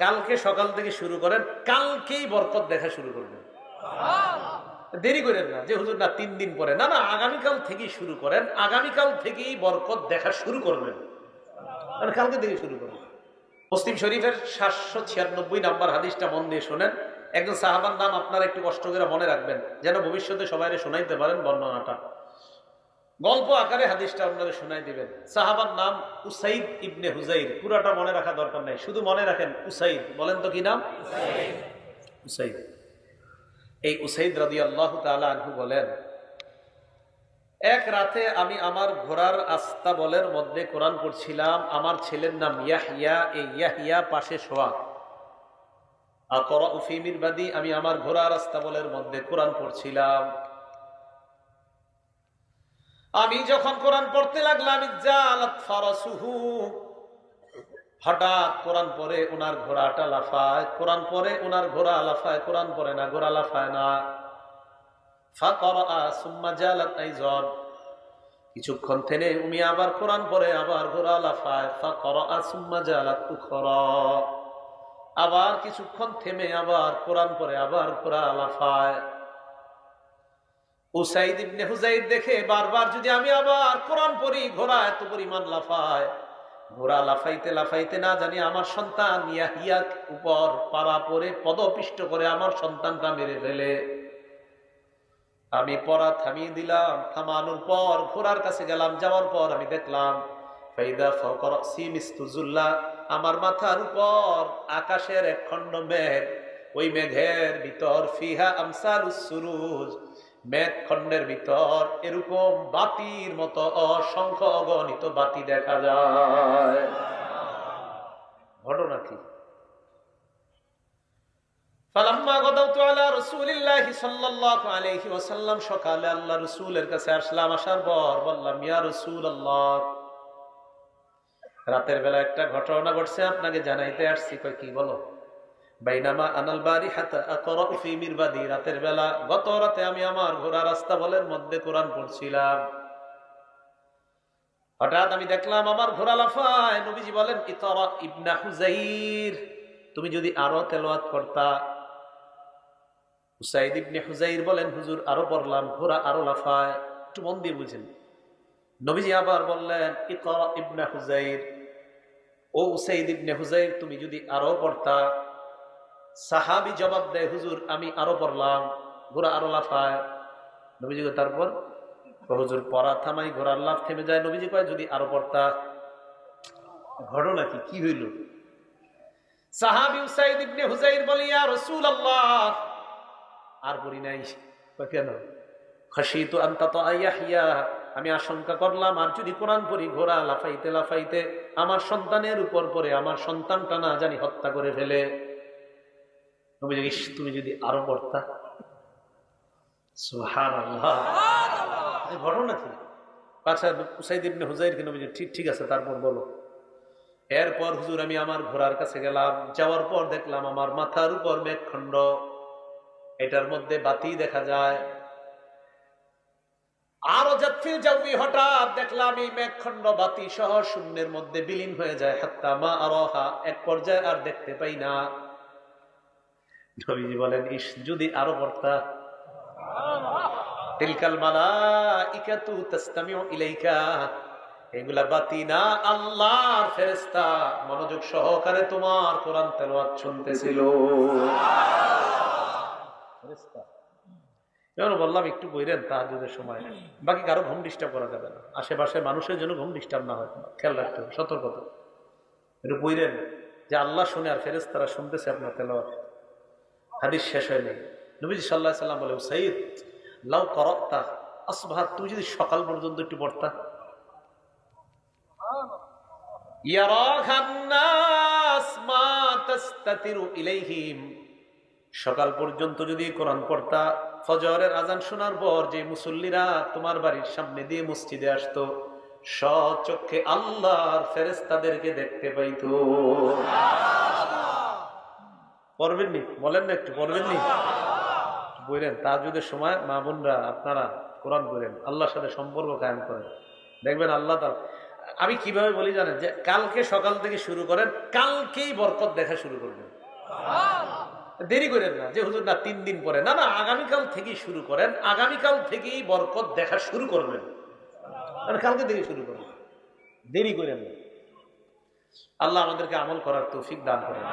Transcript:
কালকে সকাল থেকে শুরু করেন, কালকেই বরকত দেখা শুরু করবেন। দেরি করেন না যে হুজুর না 3 দিন পরে, না না, আগামীকাল থেকেই শুরু করেন, আগামীকাল থেকেই বরকত দেখা শুরু করবেন, মানে কালকে থেকে শুরু করবেন। মুসলিম শরীফের 796 নাম্বার হাদিসটা মন দিয়ে শোনেন। একজন সাহাবার নাম আপনারা একটু কষ্ট করে মনে রাখবেন, যেন ভবিষ্যতে সবাই শোনাইতে পারেন বর্ণনাটা। গল্প আকারে হাদিসটা আপনারা শোনাই দিবেন। সাহাবার নাম উসাইদ ইবনে হুজাইর। পুরাটা মনে রাখা দরকার নাই, শুধু মনে রাখেন উসাইদ। বলেন তো কি নাম? উসাইদ। এই উসাইদ রাদিয়াল্লাহু তাআলা আনহু বলেন, এক রাতে আমি আমার ঘোড়ার আস্তাবলের মধ্যে কোরআন পড়ছিলাম। আমার ছেলের নাম ইয়াহইয়া। এই ইয়াহইয়া পাশে শোয়া। আকরাউ ফি মিরবাদি, আমি আমার ঘোড়ার আস্তাবলের মধ্যে কোরআন পড়ছিলাম। আমি যখন কোরআন পড়তে লাগলাম, ইজ্জালাত ফারাসুহু, হঠাৎ কোরআন পড়ে ওনার ঘোড়াটা লাফায়। কোরআন পড়ে ওনার ঘোড়া লাফায়, কোরআন পড়ে না, ঘোড়া লাফায় না। ফাকরা সুম্মা জালাত আইযান, কিছুক্ষণ থেমে উনি আবার কোরআন পড়ে, আবার ঘোড়া লাফায়। ফাকরা সুম্মা জালাত উখরা, আবার কিছুক্ষণ থেমে আবার কোরআন পড়ে, আবার ঘোড়া লাফায়। উসাইদ ইবনে হুজাইর দেখে বারবার যদি আমি আবার কোরআন পড়ি, ঘোড়া এত পরিমাণ লাফায়, ঘোড়া লাফাইতে লাফাইতে না জানি আমার সন্তান ইয়াহিয়ার উপর পাড়া পড়ে পদপিষ্ট করে আমার সন্তানটা মেরে ফেলে। আমি পড়া থামিয়ে দিলাম। থামানোর পর ঘোড়ার কাছে গেলাম। যাওয়ার পর আমি দেখলাম ফাইদা ফাওকা রাসি মিসতুজুল্লাহ, আমার মাথার উপর আকাশের এক খণ্ড মেঘ। ওই মেঘের ভিতর ফিহা আমসালুস সুরুজ, মেঘ খণ্ডের ভিতর এরকম বাতির মতো অসংখ্য অগণিত বাতি দেখা যায়। ঘটনা কি? ফালাম্মা গাদাউতু আলা রাসূলিল্লাহি সাল্লাল্লাহু আলাইহি ওয়াসাল্লাম, সকালে আল্লাহ রাসূলের কাছে আসলাম। আসার পর বললাম, ইয়া রাসূলুল্লাহ, রাতের বেলা একটা ঘটনা ঘটছে, আপনাকে জানাইতে আসছি। কই কি? বলো। বাইনামা আনাল বারিহাতা আকরাউ ফি মিরবাদি, রাতের বেলা গত রাতে আমি আমার ঘোড়া রাস্তা বলের মধ্যে কোরআন পড়ছিলাম। হঠাৎ আমি দেখলাম আমার ঘোড়া লাফায়। নবীজি বলেন, ইতরা ইবনা হুজাইর, তুমি যদি আরো তেলাওয়াত করতা। উসাইদ ইবনে হুজাইর বলেন, হুজুর আরো পড়লাম, ঘোড়া আরো লাফায়। একটু মন দিয়ে বুঝেন। নবীজি আবার বললেন, ইকরা ইবনে হুজাইর, ও উসাইদ ইবনে হুজাইর, তুমি যদি আরো পড়তা। সাহাবী জবাব দেয়, হুজুর আমি আরো পড়লাম, ঘোড়া আরো লাফায়। নবীজি কয়, তারপর? হুজুর পড়া থামাই, ঘোড়ার লাফ থেমে যায়। নবীজি কয়, যদি আরো পড়তা। ঘটনা কি? কি হইল? সাহাবী উসাইদ ইবনে হুজাইর বলে, ইয়া রাসূলুল্লাহ, আর পড়ি নাই। কেন? খাশিতু আন তাতা ইয়াহইয়া, আমি আশঙ্কা করলাম আর যদি কোরআন পড়ি, ঘোড়া লাফাইতে লাফাইতে আমার সন্তানের উপর পড়ে আমার সন্তানটা না জানি হত্যা করে ফেলে। তুমি যদি আরো পড়তা। সুবহানাল্লাহ। ঘটনা কি? আচ্ছা, উসাইদ ইবনে হুজাইরকে নবীজি, ঠিক আছে, তারপর বলো। এরপর হুজুর আমি আমার ঘোড়ার কাছে গেলাম। যাওয়ার পর দেখলাম আমার মাথার উপর মেঘখণ্ড, এটার মধ্যে বাতি দেখা যায়। আরো জাতফিল জাউই, হঠাৎ দেখলাম এই মেঘখণ্ড বাতি সহ শূন্যের মধ্যে বিলীন হয়ে যায়। হাত্তা মা আরাহা, এক পর্যায়ে আর দেখতে পাই না। নবীজি বলেন, ইস, যদি আরো পড়তা। তিলকাল মালাইকাতু তাসতামিউ ইলাইকা, এগুলা বাতি না, আল্লাহর ফেরেশতা মনোযোগ সহকারে তোমার কোরআন তেলাওয়াত শুনতেছিল। ফেরেশতা। যেমন বললাম, একটু বইরেন তাহাজ্জুদের সময়, বাকি কারো ঘুম ডিস্টার্ব করা যাবে না। আশেপাশে মানুষের জন্য ঘুম ডিস্টার্ব না হয়, খেয়াল রাখতে হবে, সতর্কতা। একটু বইরেন যে আল্লাহ শুনে আর ফেরেশতারা শুনতেছে আপনার তেলাওয়াত। হাদিস শেষ হয় নাই। নবীজি সাল্লাল্লাহু আলাইহি সাল্লাম বলে, সাইয়্যিদ লাউ করাতা আসবাহাত, তুমি যদি সকাল পর্যন্ত একটু পড়তা। ইয়ারাখান নাস মা তাস্তাতিরু ইলাইহিম, সকাল পর্যন্ত যদি কোরআন পড়তা, ফজরের আজান শোনার পর যে মুসল্লিরা তোমার বাড়ির সামনে দিয়ে মসজিদে আসতো, স্বচক্ষে আল্লাহর ফেরেশতাদেরকে দেখতে পাইতো। পড়বেননি? বলেন না, একটু পড়বেননি? বললেন তাহাজ্জুদের সময় মা বোনরা আপনারা কোরআন পড়েন, আল্লাহর সাথে সম্পর্ক কায়েম করেন, দেখবেন আল্লাহ তাআলা। আমি কিভাবে বলি জানেন, যে কালকে সকাল থেকে শুরু করেন, কালকেই বরকত দেখা শুরু করবেন। দেরি করেন না যে হুজুর না 3 দিন পরে, না না, আগামীকাল থেকেই শুরু করেন, আগামীকাল থেকেই বরকত দেখা শুরু করবেন, মানে কালকে থেকে শুরু করবেন, দেরি করেন না। আল্লাহ আমাদেরকে আমল করার তৌফিক দান করেন।